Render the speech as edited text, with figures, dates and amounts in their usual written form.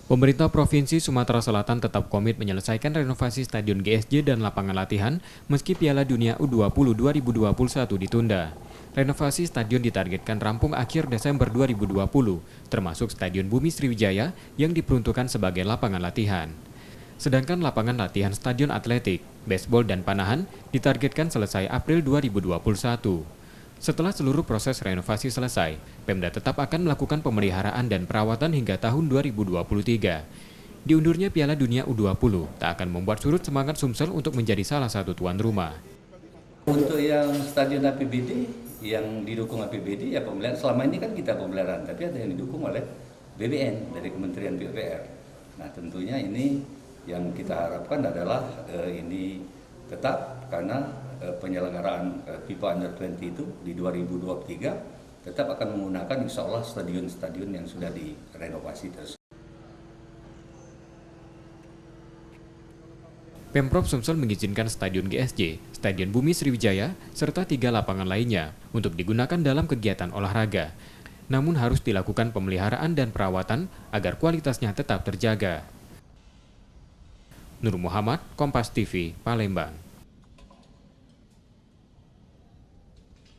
Pemerintah Provinsi Sumatera Selatan tetap komit menyelesaikan renovasi Stadion GSJ dan lapangan latihan meski Piala Dunia U20 2021 ditunda. Renovasi stadion ditargetkan rampung akhir Desember 2020, termasuk Stadion Bumi Sriwijaya yang diperuntukkan sebagai lapangan latihan. Sedangkan lapangan latihan Stadion Atletik, Baseball dan Panahan ditargetkan selesai April 2021. Setelah seluruh proses renovasi selesai, Pemda tetap akan melakukan pemeliharaan dan perawatan hingga tahun 2023. Diundurnya Piala Dunia U20 tak akan membuat surut semangat Sumsel untuk menjadi salah satu tuan rumah. Untuk yang stadion APBD, yang didukung APBD, ya pemeliharaan selama ini kan kita pemeliharaan, tapi ada yang didukung oleh BBN dari Kementerian PUPR. Nah tentunya ini yang kita harapkan adalah ini tetap karena penyelenggaraan FIFA Under 20 itu di 2023 tetap akan menggunakan insya Allah stadion-stadion yang sudah direnovasi tersebut. Pemprov Sumsel mengizinkan Stadion GSJ, Stadion Bumi Sriwijaya, serta 3 lapangan lainnya untuk digunakan dalam kegiatan olahraga. Namun harus dilakukan pemeliharaan dan perawatan agar kualitasnya tetap terjaga. Nur Muhammad, Kompas TV, Palembang.